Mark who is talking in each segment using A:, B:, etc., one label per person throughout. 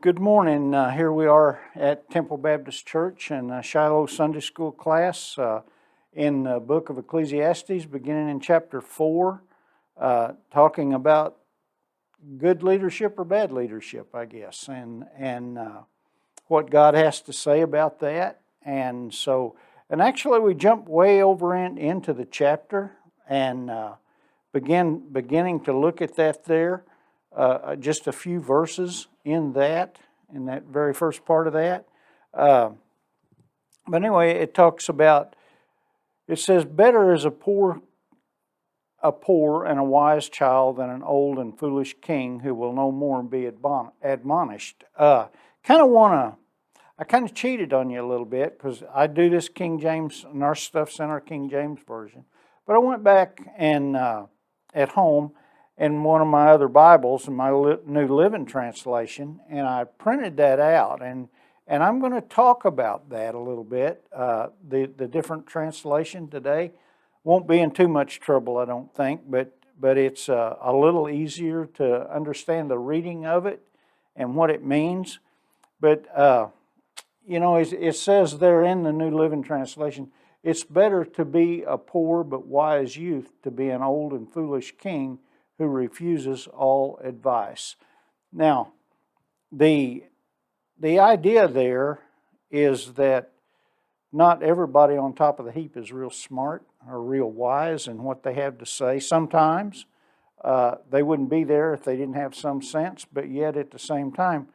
A: Good morning. Here we are at Temple Baptist Church in Shiloh Sunday School class in the book of Ecclesiastes, beginning in chapter 4, talking about good leadership or bad leadership, I guess, and what God has to say about that. And actually we jump way over into the chapter and beginning to look at that there. Just a few verses in that very first part of that. But anyway, it talks about, it says, better is a poor and a wise child than an old and foolish king who will no more be admonished. I kind of cheated on you a little bit because I do this King James, and our stuff's in our King James version. But I went back and at home in one of my other Bibles, in my New Living Translation, and I printed that out, and I'm going to talk about that a little bit. The different translation today won't be in too much trouble, I don't think, but it's a little easier to understand the reading of it and what it means. But it says there in the New Living Translation, it's better to be a poor but wise youth to be an old and foolish king who refuses all advice. Now, the idea there is that not everybody on top of the heap is real smart or real wise in what they have to say. Sometimes they wouldn't be there if they didn't have some sense, but yet at the same time,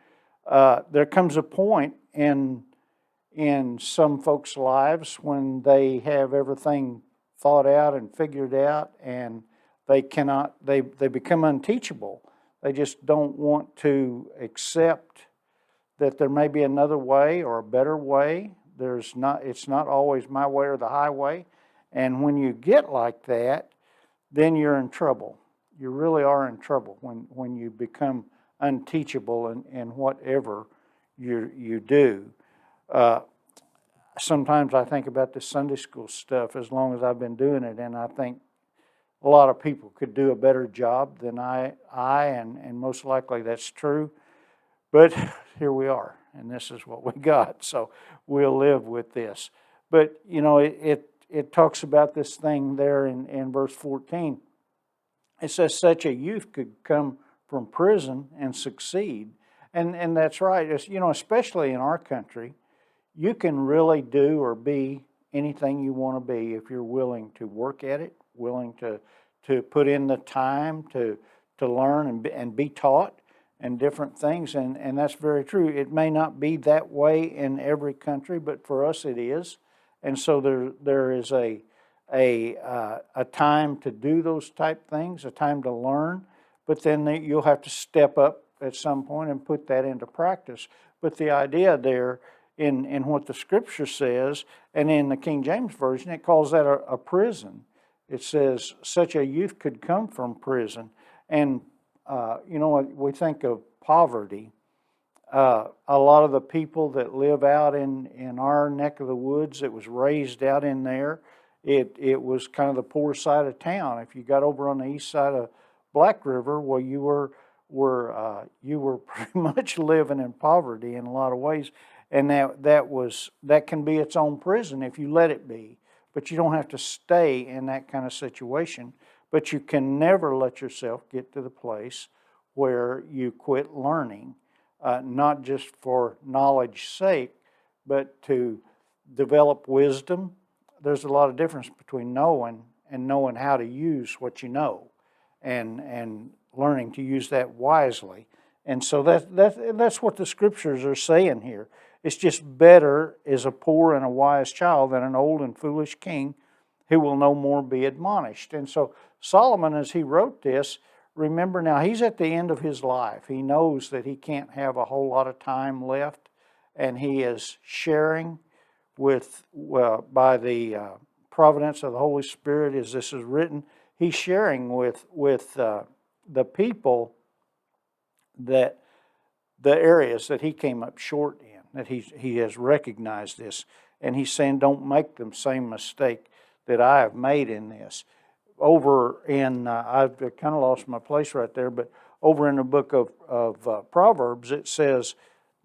A: there comes a point in some folks' lives when they have everything thought out and figured out, and they become unteachable. They just don't want to accept that there may be another way or a better way. It's not always my way or the highway. And when you get like that, then you're in trouble. You really are in trouble when you become unteachable in whatever you do. Sometimes I think about the Sunday school stuff as long as I've been doing it, and I think a lot of people could do a better job than I and most likely that's true. But here we are, and this is what we got, so we'll live with this. But, it talks about this thing there in verse 14. It says, such a youth could come from prison and succeed. And that's right. Especially in our country, you can really do or be anything you want to be if you're willing to work at it, willing to put in the time to learn and be taught and different things, and that's very true. It may not be that way in every country, but for us it is. And so there is a time to do those type things, a time to learn, but then you'll have to step up at some point and put that into practice. But the idea there in what the Scripture says, and in the King James Version, it calls that a prison. It says such a youth could come from prison. And, we think of poverty. A lot of the people that live out in our neck of the woods, it was raised out in there. It was kind of the poor side of town. If you got over on the east side of Black River, well, you were pretty much living in poverty in a lot of ways. And that can be its own prison if you let it be. But you don't have to stay in that kind of situation. But you can never let yourself get to the place where you quit learning, not just for knowledge's sake, but to develop wisdom. There's a lot of difference between knowing and knowing how to use what you know, and learning to use that wisely. And so that's what the Scriptures are saying here. It's just better is a poor and a wise child than an old and foolish king who will no more be admonished. And so Solomon, as he wrote this, remember now, he's at the end of his life. He knows that he can't have a whole lot of time left, and he is sharing by the providence of the Holy Spirit, as this is written, he's sharing with the people that the areas that he came up short in, that he has recognized this, and he's saying, don't make the same mistake that I have made in this. Over in, I've kind of lost my place right there, but over in the book of Proverbs, it says,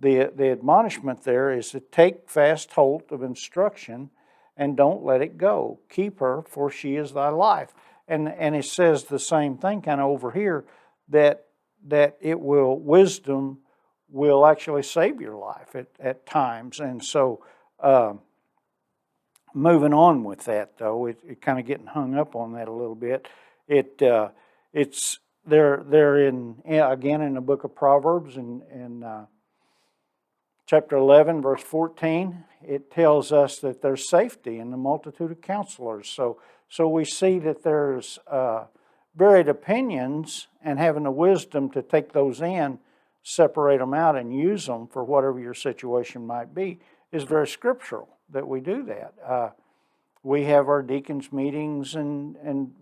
A: the admonishment there is to take fast hold of instruction and don't let it go. Keep her, for she is thy life. And it says the same thing kind of over here, that wisdom will actually save your life at times. And so moving on with that, though, it kind of getting hung up on that a little bit. It's they're in, again, in the book of Proverbs, in chapter 11, verse 14, it tells us that there's safety in the multitude of counselors. So we see that there's varied opinions, and having the wisdom to take those in, separate them out, and use them for whatever your situation might be is very scriptural that we do that. We have our deacons meetings and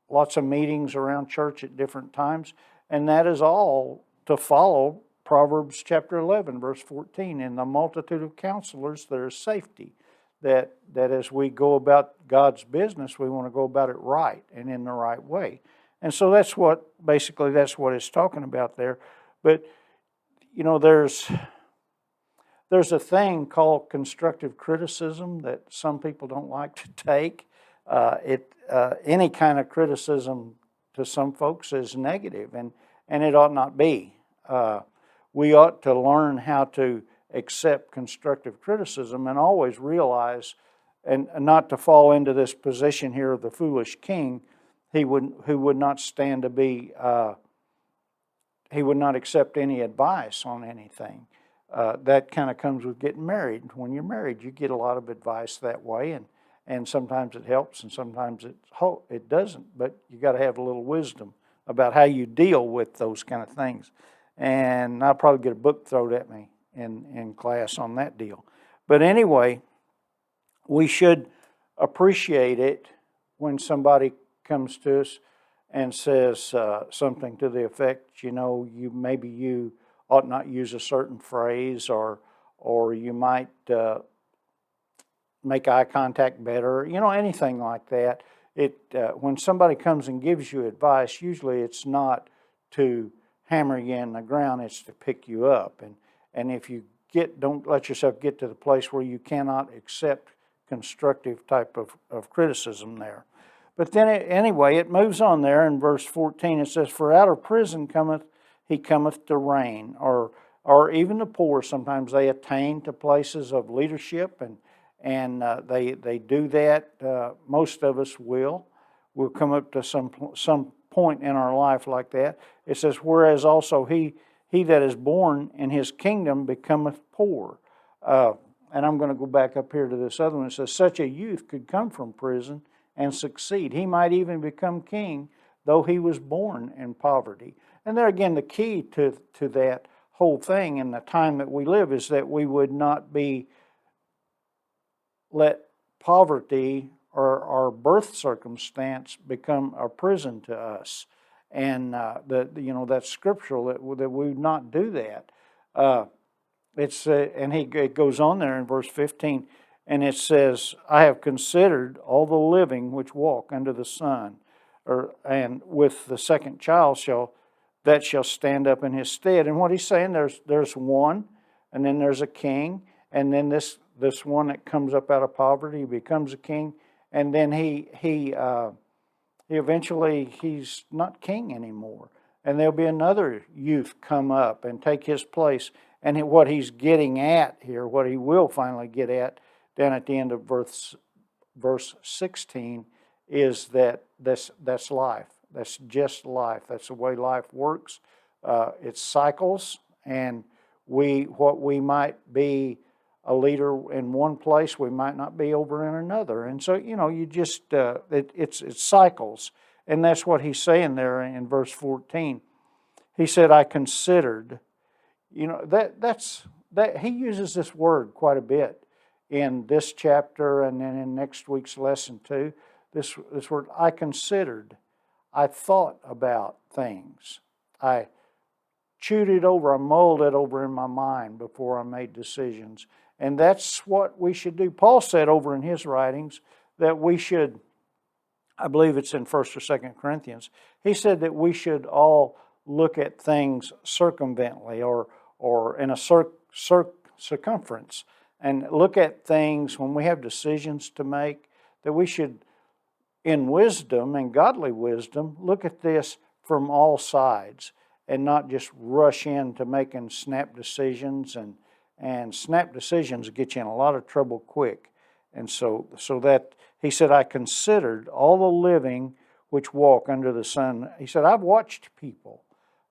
A: lots of meetings around church at different times, and that is all to follow Proverbs chapter 11, verse 14. In the multitude of counselors, there is safety. That as we go about God's business, we want to go about it right and in the right way. And so that's what it's talking about there. But, there's a thing called constructive criticism that some people don't like to take. Any kind of criticism to some folks is negative, and it ought not be. We ought to learn how to accept constructive criticism and always realize, and not to fall into this position here of the foolish king, who would not stand to be, he would not accept any advice on anything. That kind of comes with getting married. When you're married, you get a lot of advice that way, and sometimes it helps and sometimes it doesn't, but you got to have a little wisdom about how you deal with those kind of things. And I'll probably get a book thrown at me in class on that deal. But anyway, we should appreciate it when somebody comes to us and says something to the effect, you ought not use a certain phrase, or you might make eye contact better, anything like that. When somebody comes and gives you advice, usually it's not to hammer you in the ground, it's to pick you up. And if you don't let yourself get to the place where you cannot accept constructive type of criticism there. But then anyway, it moves on there in verse 14. It says, "For out of prison he cometh to reign," or even the poor. Sometimes they attain to places of leadership, and they do that. Most of us will. We'll come up to some point in our life like that. It says, "Whereas also he that is born in his kingdom becometh poor." And I'm going to go back up here to this other one. It says, "Such a youth could come from prison and succeed. He might even become king, though he was born in poverty." And there again, the key to that whole thing in the time that we live is that we would not let poverty or our birth circumstance become a prison to us. And that's scriptural that we would not do that. It goes on there in verse 15, and it says, "I have considered all the living which walk under the sun, and with the second child shall stand up in his stead." And what he's saying, there's one, and then there's a king, and then this one that comes up out of poverty becomes a king, and then he eventually he's not king anymore, and there'll be another youth come up and take his place. And what he's getting at here, what he will finally get at down at the end of verse 16, is that that's life. That's just life. That's the way life works. It cycles, and what we might be a leader in one place, we might not be over in another. And so, you just, it cycles. And that's what he's saying there in verse 14. He said, "I considered," that he uses this word quite a bit in this chapter and then in next week's lesson too. This word, "I considered," I thought about things. I chewed it over, I mulled it over in my mind before I made decisions. And that's what we should do. Paul said over in his writings that we should, I believe it's in 1st or 2nd Corinthians, he said that we should all look at things circumvently or or in a circumference, and look at things when we have decisions to make, that we should, in wisdom and godly wisdom, look at this from all sides and not just rush into making snap decisions, and snap decisions get you in a lot of trouble quick. And so that he said, I considered all the living which walk under the sun. He said, I've watched people.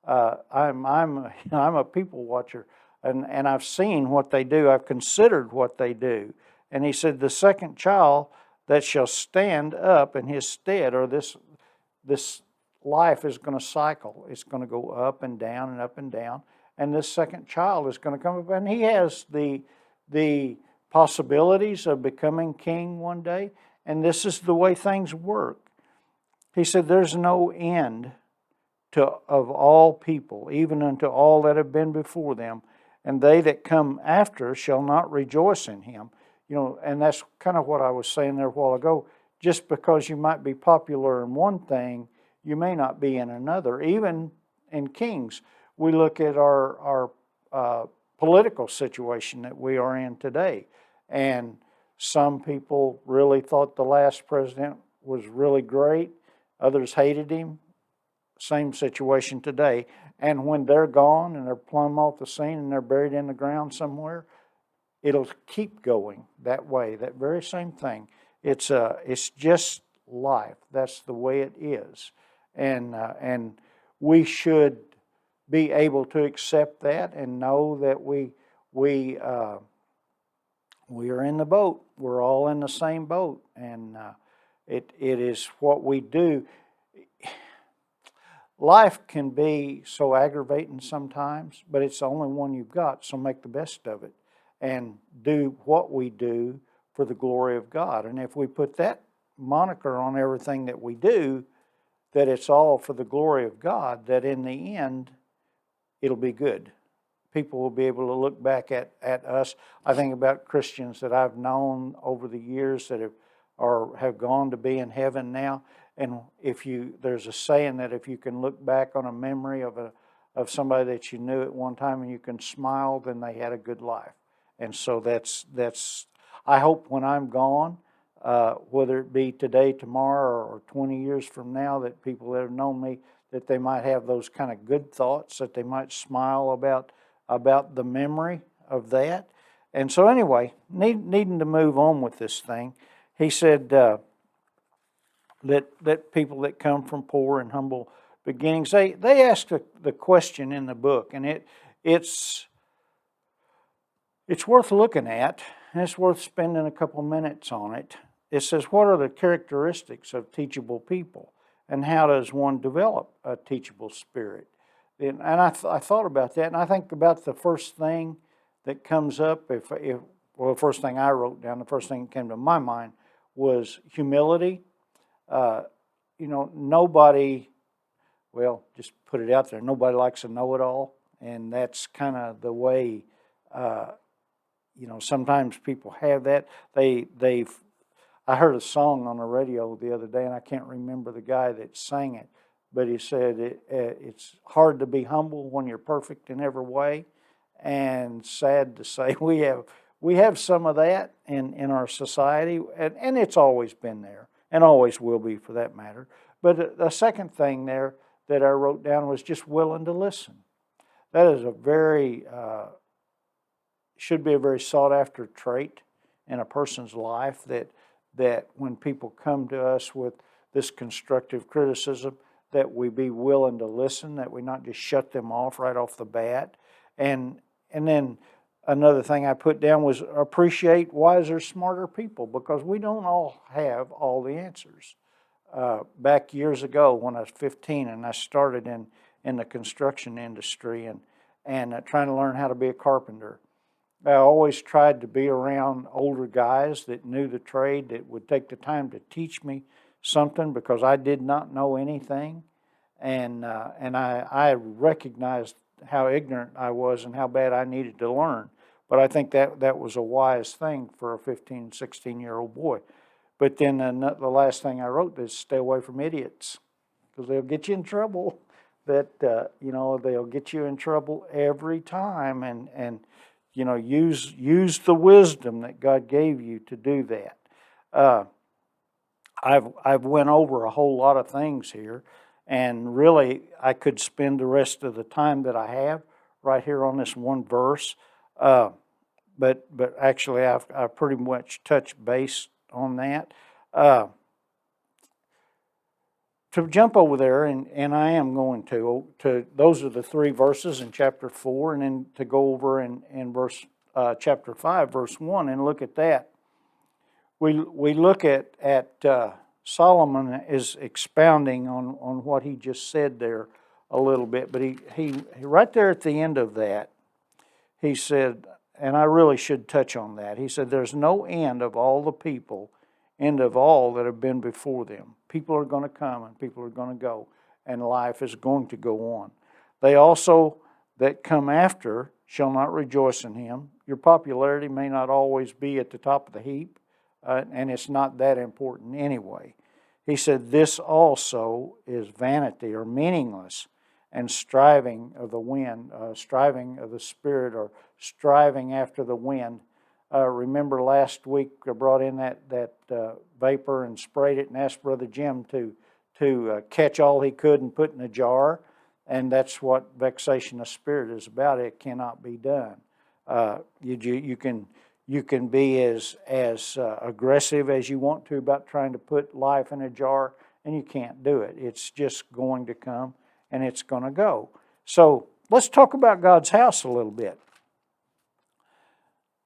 A: I'm a people watcher, and I've seen what they do. I've considered what they do. And he said, the second child that shall stand up in his stead, or this life is going to cycle. It's going to go up and down and up and down. And this second child is going to come up, and he has the possibilities of becoming king one day. And this is the way things work. He said, there's no end of all people, even unto all that have been before them, and they that come after shall not rejoice in him. And that's kind of what I was saying there a while ago. Just because you might be popular in one thing, you may not be in another. Even in kings, we look at our political situation that we are in today, and some people really thought the last president was really great. Others hated him. Same situation today. And when they're gone and they're plumb off the scene and they're buried in the ground somewhere, it'll keep going that way. That very same thing. It's just life. That's the way it is. And we should be able to accept that and know that we are in the boat. We're all in the same boat, and it is what we do. Life can be so aggravating sometimes, but it's the only one you've got, so make the best of it and do what we do for the glory of God. And if we put that moniker on everything that we do, that it's all for the glory of God, that in the end, it'll be good. People will be able to look back at us. I think about Christians that I've known over the years that have gone to be in heaven now. And there's a saying that if you can look back on a memory of somebody that you knew at one time and you can smile, then they had a good life. And so that's I hope when I'm gone, whether it be today, tomorrow, or 20 years from now, that people that have known me, that they might have those kind of good thoughts, that they might smile about the memory of that. And so anyway, needing to move on with this thing, he said that people that come from poor and humble beginnings, they ask the question in the book, and it's worth looking at, and it's worth spending a couple minutes on it. It says, what are the characteristics of teachable people, and how does one develop a teachable spirit? And I thought about that, and I think about the first thing that comes up. The first thing I wrote down, the first thing that came to my mind was humility. Nobody, just put it out there, nobody likes a know-it-all, and that's kind of the way, sometimes people have that. I heard a song on the radio the other day, and I can't remember the guy that sang it, but he said it's hard to be humble when you're perfect in every way, and sad to say we have some of that in our society, and it's always been there, and always will be for that matter. But the second thing there that I wrote down was just willing to listen. That is should be a very sought after trait in a person's life, that when people come to us with this constructive criticism, that we be willing to listen, that we not just shut them off right off the bat. And then another thing I put down was appreciate wiser, smarter people, because we don't all have all the answers. Back years ago when I was 15 and I started in the construction industry and trying to learn how to be a carpenter, I always tried to be around older guys that knew the trade, that would take the time to teach me something, because I did not know anything, and I recognized how ignorant I was and how bad I needed to learn. But I think that was a wise thing for a 15, 16-year-old boy. But then the last thing I wrote is stay away from idiots, because they'll get you in trouble. that they'll get you in trouble every time, and use the wisdom that God gave you to do that. I've went over a whole lot of things here, and really I could spend the rest of the time that I have right here on this one verse. But actually I've pretty much touched base on that. To jump over there, and I am going to those are the 3 verses in chapter 4, and then to go over in verse chapter 5, verse 1, and look at that. We look at Solomon is expounding on what he just said there a little bit, but he right there at the end of that, he said, and I really should touch on that. He said, "There's no end of all the people, end of all that have been before them." People are going to come and people are going to go, and life is going to go on. "They also that come after shall not rejoice in him." Your popularity may not always be at the top of the heap, and it's not that important anyway. He said, "This also is vanity," or meaningless, "and striving of the wind," striving of the spirit, or striving after the wind. Remember last week I brought in that vapor and sprayed it and asked Brother Jim to catch all he could and put in a jar, and that's what vexation of spirit is about. It cannot be done. You can be as aggressive as you want to about trying to put life in a jar, and you can't do it. It's just going to come and it's going to go. So let's talk about God's house a little bit.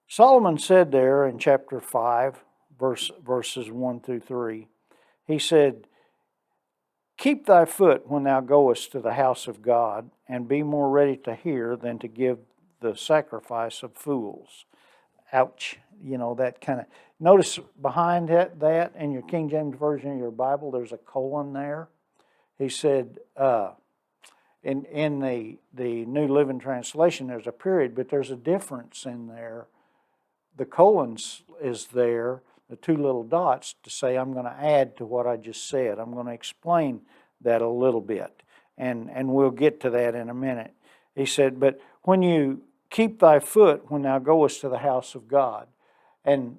A: Solomon said there in chapter 5, verses 1 through 3, he said, "Keep thy foot when thou goest to the house of God, and be more ready to hear than to give the sacrifice of fools." Ouch. That kind of... Notice behind that in your King James Version of your Bible, there's a colon there. He said, in the New Living Translation, there's a period, but there's a difference in there. The colons is there, the 2 little dots, to say I'm going to add to what I just said. I'm going to explain that a little bit, and we'll get to that in a minute. He said, "But when you keep thy foot when thou goest to the house of God," and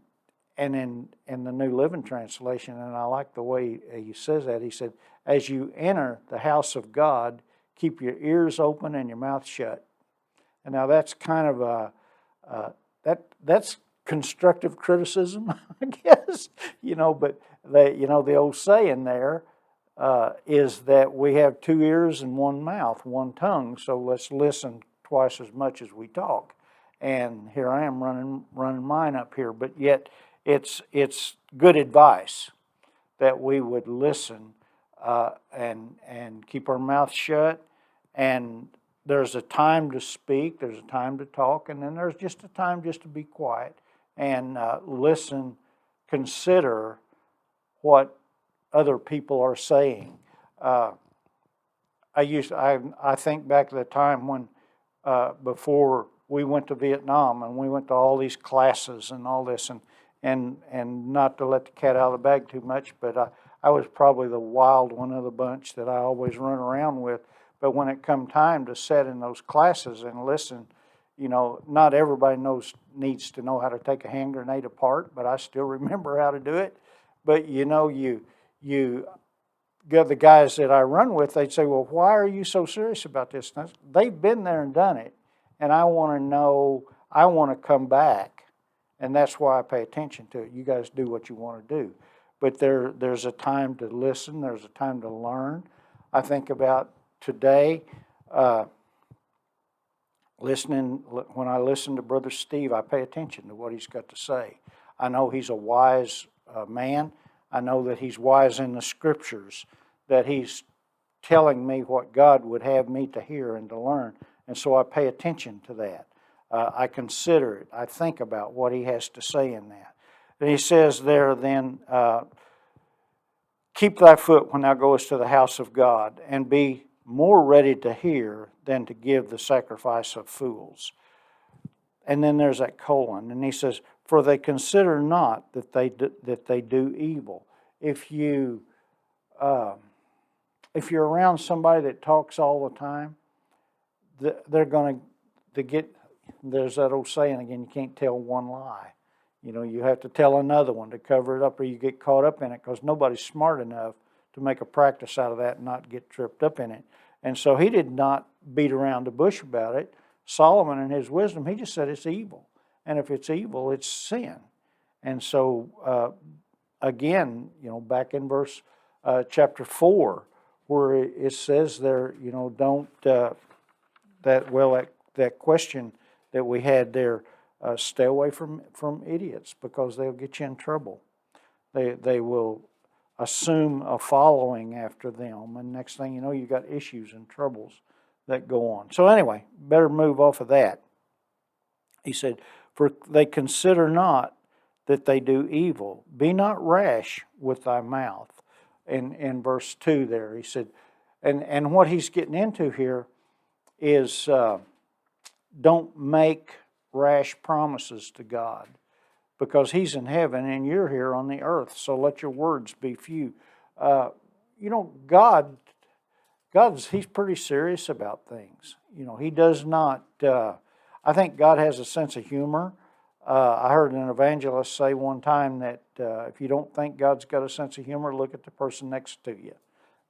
A: in the New Living Translation, and I like the way he says that, he said, "As you enter the house of God, keep your ears open and your mouth shut." And now that's kind of that's constructive criticism, I guess, but the old saying there is that we have 2 ears and 1 mouth, 1 tongue, so let's listen twice as much as we talk. And here I am running mine up here, but yet it's good advice that we would listen and keep our mouth shut. And there's a time to speak, there's a time to talk, and then there's just a time just to be quiet and listen, consider what other people are saying. I think back to the time when before we went to Vietnam, and we went to all these classes and all this, and not to let the cat out of the bag too much, but I was probably the wild one of the bunch that I always run around with. But when it come time to sit in those classes and listen, not everybody needs to know how to take a hand grenade apart, but I still remember how to do it. But you got the guys that I run with, they'd say, "Well, why are you so serious about this?" And they've been there and done it, and I want to know, I want to come back, and that's why I pay attention to it. You guys do what you want to do. But there's a time to listen, there's a time to learn. I think about today, when I listen to Brother Steve, I pay attention to what he's got to say. I know he's a wise man. I know that he's wise in the Scriptures, that he's telling me what God would have me to hear and to learn. And so I pay attention to that. I consider it. I think about what he has to say in that. And he says there then, "Keep thy foot when thou goest to the house of God, and be more ready to hear than to give the sacrifice of fools." And then there's that colon, and he says, "For they consider not that they do evil." If you if you're around somebody that talks all the time, they're going to get, there's that old saying again, you can't tell one lie. You have to tell another one to cover it up, or you get caught up in it, because nobody's smart enough to make a practice out of that and not get tripped up in it. And so he did not beat around the bush about it. Solomon, in his wisdom, he just said it's evil. And if it's evil, it's sin. And so, again, back in verse chapter 4, where it says there, don't, that question that we had there, stay away from idiots, because they'll get you in trouble. They will assume a following after them, and next thing you know, you got issues and troubles that go on. So anyway, better move off of that. He said, for they consider not that they do evil. Be not rash with thy mouth. In verse 2 there, he said, and what he's getting into here is don't make rash promises to God, because he's in heaven and you're here on the earth, so let your words be few. He's pretty serious about things. He does not, I think God has a sense of humor. I heard an evangelist say one time that if you don't think God's got a sense of humor, look at the person next to you.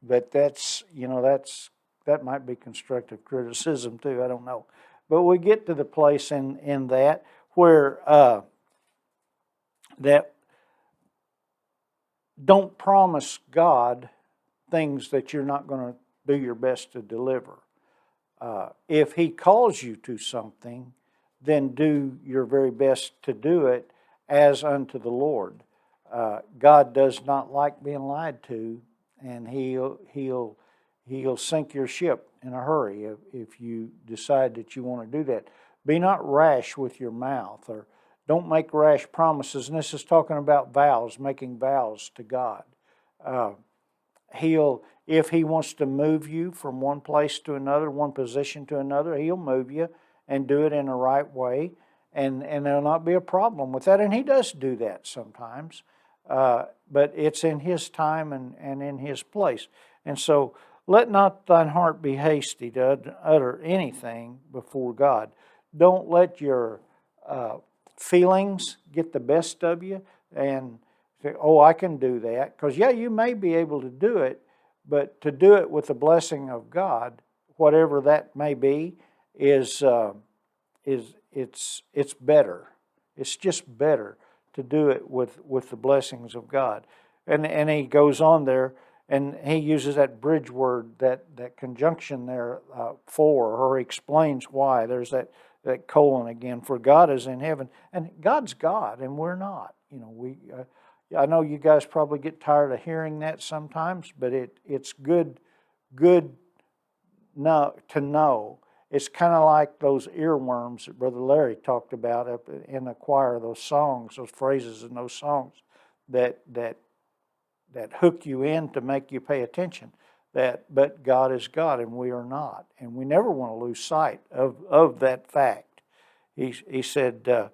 A: But that might be constructive criticism too, I don't know. But we get to the place in that where that don't promise God things that you're not going to do your best to deliver. If he calls you to something, then do your very best to do it as unto the Lord. God does not like being lied to, and he'll sink your ship in a hurry if you decide that you want to do that. Be not rash with your mouth, or don't make rash promises. And this is talking about vows, making vows to God. If he wants to move you from one place to another, one position to another, he'll move you and do it in the right way, and there'll not be a problem with that. And he does do that sometimes, but it's in his time and in his place. And so, let not thine heart be hasty to utter anything before God. Don't let your feelings get the best of you and say, oh, I can do that. Because, you may be able to do it, but to do it with the blessing of God, whatever that may be, it's better. It's just better to do it with the blessings of God. And he goes on there, and he uses that bridge word, that conjunction there, for, or he explains why. There's that colon again. For God is in heaven, and God's God, and we're not. I know you guys probably get tired of hearing that sometimes, but it's good to know. It's kind of like those earworms that Brother Larry talked about up in the choir. Those songs, those phrases in those songs that hook you in to make you pay attention. But God is God and we are not, and we never want to lose sight of that fact. He said,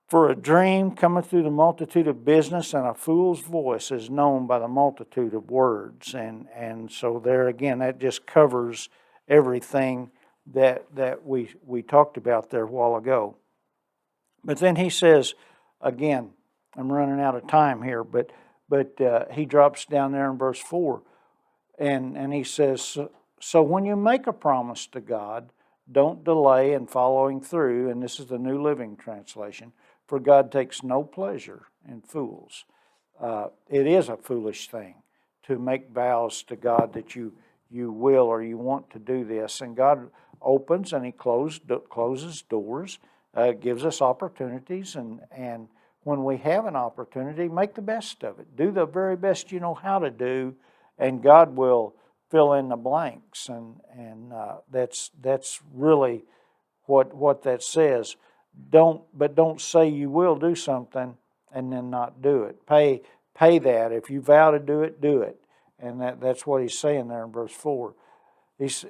A: for a dream cometh through the multitude of business, and a fool's voice is known by the multitude of words. And so there again, that just covers everything that we talked about there a while ago. But then he says, again, I'm running out of time here, but he drops down there in verse 4, and he says, so when you make a promise to God, don't delay in following through, and this is the New Living Translation, for God takes no pleasure in fools. It is a foolish thing to make vows to God that you will or you want to do this, and God opens and he closes doors, gives us opportunities, and when we have an opportunity, make the best of it. Do the very best you know how to do, and God will fill in the blanks. And that's really what that says. Don't say you will do something and then not do it. Pay that. If you vow to do it, do it. And that's what he's saying there in verse 4.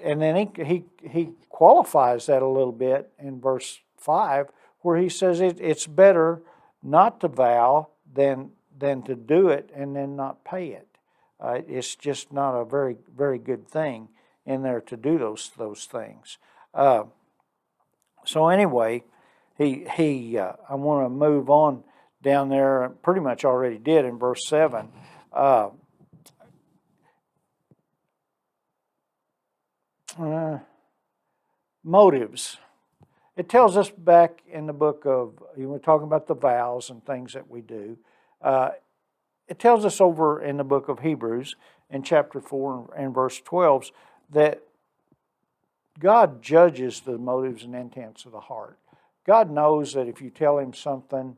A: And then he qualifies that a little bit in verse 5, where he says it's better not to vow than to do it and then not pay it. It's just not a very, very good thing in there to do those things. So anyway, I want to move on down there. Pretty much already did in verse 7. Motives. It tells us back in the book of, we're talking about the vows and things that we do. It tells us over in the book of Hebrews in chapter 4 and verse 12 that God judges the motives and intents of the heart. God knows that if you tell him something,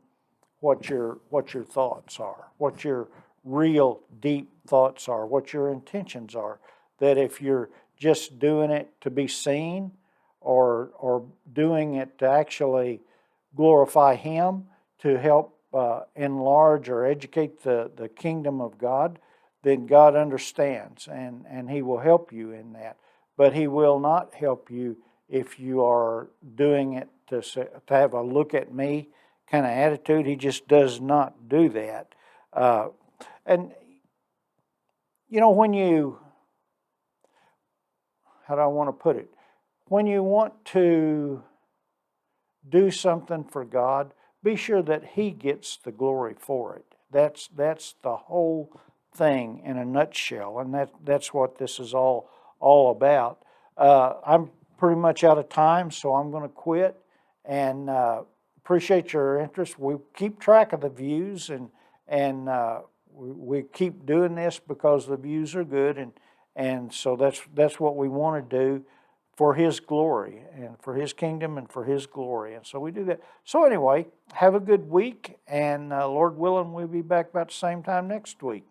A: what your thoughts are, what your real deep thoughts are, what your intentions are. That if you're just doing it to be seen or doing it to actually glorify him, to help enlarge or educate the kingdom of God, then God understands and he will help you in that. But he will not help you if you are doing it to have a look at me kind of attitude. He just does not do that. And, when you, how do I want to put it? When you want to do something for God, be sure that he gets the glory for it. That's the whole thing in a nutshell, and that's what this is all about. I'm pretty much out of time, so I'm going to quit, and appreciate your interest. We keep track of the views, and we keep doing this because the views are good, and so that's what we want to do for his glory and for his kingdom and for his glory. And so we do that. So anyway, have a good week, and Lord willing, we'll be back about the same time next week.